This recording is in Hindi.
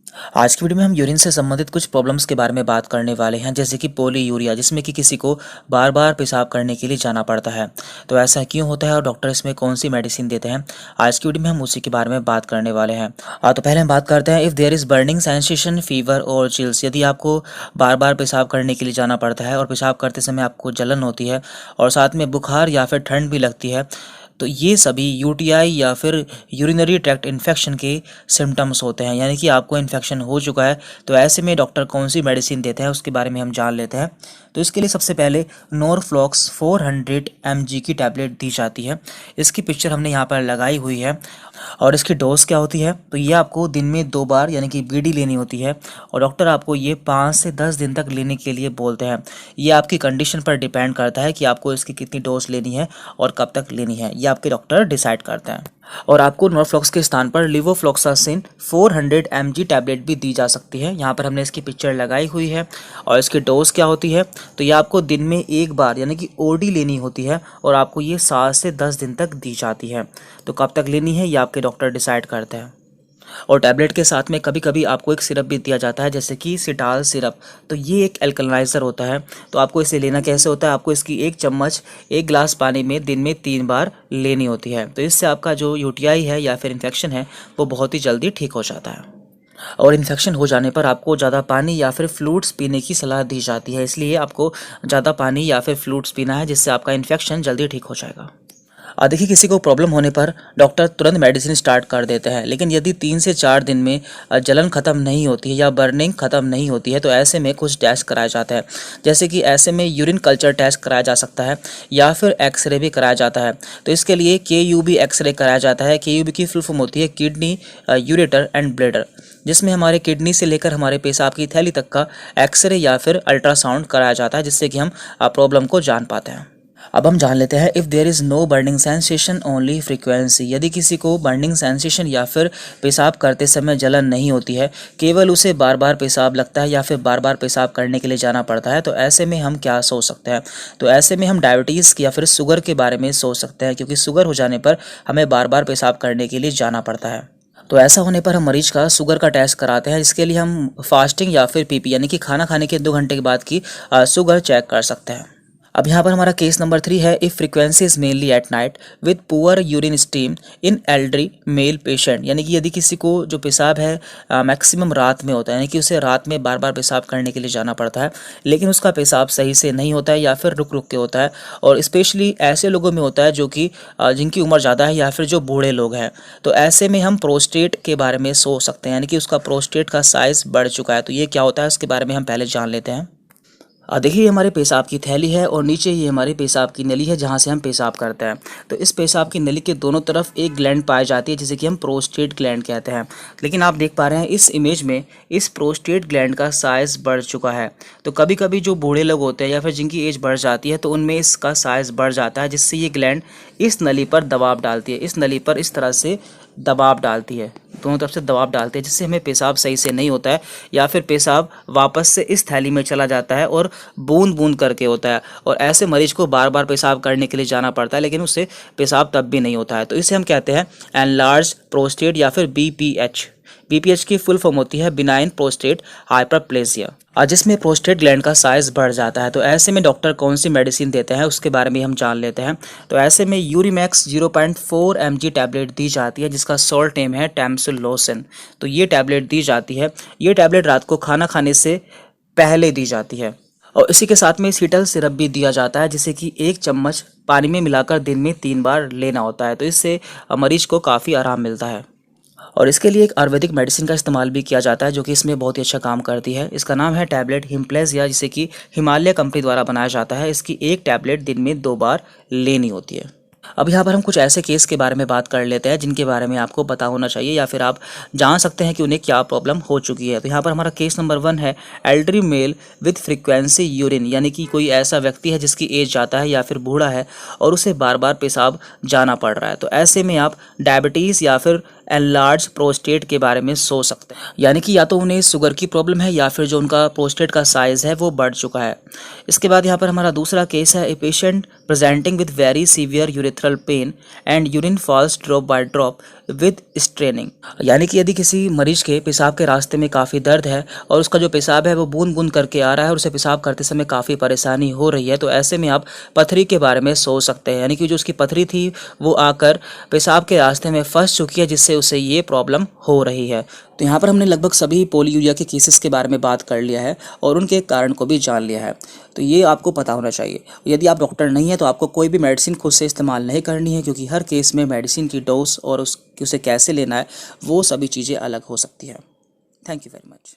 आज की वीडियो में हम यूरिन से संबंधित कुछ प्रॉब्लम्स के बारे में बात करने वाले हैं, जैसे कि पॉलीयूरिया, जिसमें कि किसी को बार बार पेशाब करने के लिए जाना पड़ता है। तो ऐसा क्यों होता है और डॉक्टर इसमें कौन सी मेडिसिन देते हैं, आज की वीडियो में हम उसी के बारे में बात करने वाले हैं। तो पहले हम बात करते हैं, if there is burning sensation, fever और चिल्स। यदि आपको बार बार पेशाब करने के लिए जाना पड़ता है और पेशाब करते समय आपको जलन होती है और साथ में बुखार या फिर ठंड भी लगती है, तो ये सभी यूटीआई या फिर यूरिनरी ट्रैक्ट इन्फेक्शन के सिम्टम्स होते हैं, यानी कि आपको इन्फेक्शन हो चुका है। तो ऐसे में डॉक्टर कौन सी मेडिसिन देते हैं उसके बारे में हम जान लेते हैं। तो इसके लिए सबसे पहले नॉरफ्लॉक्स 400 mg की टैबलेट दी जाती है। इसकी पिक्चर हमने यहाँ पर लगाई हुई है। और इसकी डोज क्या होती है, तो ये आपको दिन में 2 बार यानी कि बीडी लेनी होती है और डॉक्टर आपको ये 5 से 10 दिन तक लेने के लिए बोलते हैं। ये आपकी कंडीशन पर डिपेंड करता है कि आपको इसकी कितनी डोज लेनी है और कब तक लेनी है, ये आपके डॉक्टर डिसाइड करते हैं। और आपको नॉरफ्लॉक्स के स्थान पर लिवोफ्लॉक्सासिन 400 mg टैबलेट भी दी जा सकती है। यहाँ पर हमने इसकी पिक्चर लगाई हुई है। और इसकी डोज क्या होती है, तो ये आपको दिन में 1 बार यानी कि ओडी लेनी होती है और आपको ये 7 से 10 दिन तक दी जाती है। तो कब तक लेनी है ये आपके डॉक्टर डिसाइड करते हैं। और टैबलेट के साथ में कभी कभी आपको एक सिरप भी दिया जाता है, जैसे कि सिटाल सिरप। तो ये एक एल्कलाइजर होता है। तो आपको इसे लेना कैसे होता है, आपको इसकी 1 चम्मच 1 गिलास पानी में दिन में 3 बार लेनी होती है। तो इससे आपका जो यूटीआई है या फिर इन्फेक्शन है वो बहुत ही जल्दी ठीक हो जाता है। और इन्फेक्शन हो जाने पर आपको ज़्यादा पानी या फिर फ्लूइड्स पीने की सलाह दी जाती है, इसलिए आपको ज़्यादा पानी या फिर फ्लूइड्स पीना है, जिससे आपका इन्फेक्शन जल्दी ठीक हो जाएगा। देखिए, किसी को प्रॉब्लम होने पर डॉक्टर तुरंत मेडिसिन स्टार्ट कर देते हैं, लेकिन यदि 3 से 4 दिन में जलन ख़त्म नहीं होती है या बर्निंग ख़त्म नहीं होती है, तो ऐसे में कुछ टेस्ट कराया जाता है। जैसे कि ऐसे में यूरिन कल्चर टेस्ट कराया जा सकता है या फिर एक्सरे भी कराया जाता है। तो इसके लिए KUB एक्सरे कराया जाता है। KUB की फुल फॉर्म होती है किडनी यूरेटर एंड ब्लैडर, जिसमें हमारे किडनी से लेकर हमारे पेशाब की थैली तक का एक्सरे या फिर अल्ट्रासाउंड कराया जाता है, जिससे कि हम प्रॉब्लम को जान पाते हैं। अब हम जान लेते हैं, if there is no burning sensation only frequency. यदि किसी को बर्निंग सेंसेशन या फिर पेशाब करते समय जलन नहीं होती है, केवल उसे बार बार पेशाब लगता है या फिर बार बार पेशाब करने के लिए जाना पड़ता है, तो ऐसे में हम क्या सोच सकते हैं। तो ऐसे में हम डायबिटीज़ या फिर शुगर के बारे में सोच सकते हैं, क्योंकि शुगर हो जाने पर हमें बार बार पेशाब करने के लिए जाना पड़ता है। तो ऐसा होने पर हम मरीज का शुगर का टेस्ट कराते हैं। इसके लिए हम फास्टिंग या फिर PP यानी कि खाना खाने के 2 घंटे के बाद की शुगर चेक कर सकते हैं। अब यहाँ पर हमारा केस नंबर 3 है, if frequency is mainly at night with poor urine steam in elderly male patient. यानी कि यदि किसी को जो पेशाब है मैक्सिमम रात में होता है, यानी कि उसे रात में बार बार पेशाब करने के लिए जाना पड़ता है, लेकिन उसका पेशाब सही से नहीं होता है या फिर रुक रुक के होता है। और स्पेशली ऐसे लोगों में होता है जो कि जिनकी उम्र ज़्यादा है या फिर जो बूढ़े लोग हैं। तो ऐसे में हम प्रोस्टेट के बारे में सोच सकते हैं, यानी कि उसका प्रोस्टेट का साइज़ बढ़ चुका है। तो ये क्या होता है उसके बारे में हम पहले जान लेते हैं। देखिए, हमारे पेशाब की थैली है और नीचे ये हमारी पेशाब की नली है, जहाँ से हम पेशाब करते हैं। तो इस पेशाब की नली के दोनों तरफ एक ग्लैंड पाई जाती है, जिसे कि हम प्रोस्टेट ग्लैंड कहते हैं। लेकिन आप देख पा रहे हैं इस इमेज में इस प्रोस्टेट ग्लैंड का साइज़ बढ़ चुका है। तो कभी कभी जो बूढ़े लोग होते हैं या फिर जिनकी एज बढ़ जाती है, तो उनमें इसका साइज़ बढ़ जाता है, जिससे ये ग्लैंड इस नली पर दबाव डालती है। इस नली पर इस तरह से दबाव डालती है, दोनों तरफ से दबाव डालते हैं, जिससे हमें पेशाब सही से नहीं होता है या फिर पेशाब वापस से इस थैली में चला जाता है और बूंद बूंद करके होता है। और ऐसे मरीज को बार बार पेशाब करने के लिए जाना पड़ता है, लेकिन उससे पेशाब तब भी नहीं होता है। तो इसे हम कहते हैं एनलार्ज प्रोस्टेट या फिर BPH। BPH की फुल फॉर्म होती है बिनाइन प्रोस्टेट हाइपरप्लेसिया, जिसमें प्रोस्टेट ग्लैंड का साइज बढ़ जाता है। तो ऐसे में डॉक्टर कौन सी मेडिसिन देते हैं उसके बारे में हम जान लेते हैं। तो ऐसे में यूरिमैक्स 0.4 mg टैबलेट दी जाती है, जिसका शॉर्ट नेम है टैमसुलोसिन। तो ये टैबलेट दी जाती है। ये टैबलेट रात को खाना खाने से पहले दी जाती है। और इसी के साथ में सीटल सिरप भी दिया जाता है, जिसे कि 1 चम्मच पानी में मिलाकर दिन में 3 बार लेना होता है। तो इससे मरीज को काफ़ी आराम मिलता है। और इसके लिए एक आयुर्वेदिक मेडिसिन का इस्तेमाल भी किया जाता है, जो कि इसमें बहुत ही अच्छा काम करती है। इसका नाम है टैबलेट हिमप्लेजिया, जिसे कि हिमालय कंपनी द्वारा बनाया जाता है। इसकी 1 टैबलेट दिन में 2 बार लेनी होती है। अब यहाँ पर हम कुछ ऐसे केस के बारे में बात कर लेते हैं जिनके बारे में आपको पता होना चाहिए या फिर आप जान सकते हैं कि उन्हें क्या प्रॉब्लम हो चुकी है। तो यहाँ पर हमारा केस नंबर 1 है, elderly mail with frequency urine. यानी कि कोई ऐसा व्यक्ति है जिसकी एज ज़्यादा है या फिर बूढ़ा है और उसे बार बार पेशाब जाना पड़ रहा है। तो ऐसे में आप डायबिटीज़ या फिर एनलार्ज प्रोस्टेट के बारे में सोच सकते हैं, यानी कि या तो उन्हें शुगर की प्रॉब्लम है या फिर जो उनका प्रोस्टेट का साइज है वो बढ़ चुका है। इसके बाद यहाँ पर हमारा दूसरा केस है, a patient presenting with very severe urethral pain and urine falls drop by drop with straining, यानी कि यदि किसी मरीज के पेशाब के रास्ते में काफ़ी दर्द है और उसका जो पेशाब है वो बूंद बूंद करके आ रहा है और उसे पेशाब करते समय काफ़ी परेशानी हो रही है, तो ऐसे में आप पथरी के बारे में सोच सकते हैं, यानी कि जो उसकी पथरी थी वो आकर पेशाब के रास्ते में फंस चुकी है जिससे उसे ये प्रॉब्लम हो रही है। तो यहाँ पर हमने लगभग सभी पोलीयूरिया के केसेस के बारे में बात कर लिया है और उनके कारण को भी जान लिया है, तो ये आपको पता होना चाहिए। यदि आप डॉक्टर नहीं है तो आपको कोई भी मेडिसिन खुद से इस्तेमाल नहीं करनी है, क्योंकि हर केस में मेडिसिन की डोज और उसे कैसे लेना है वो सभी चीज़ें अलग हो सकती है। Thank you very much.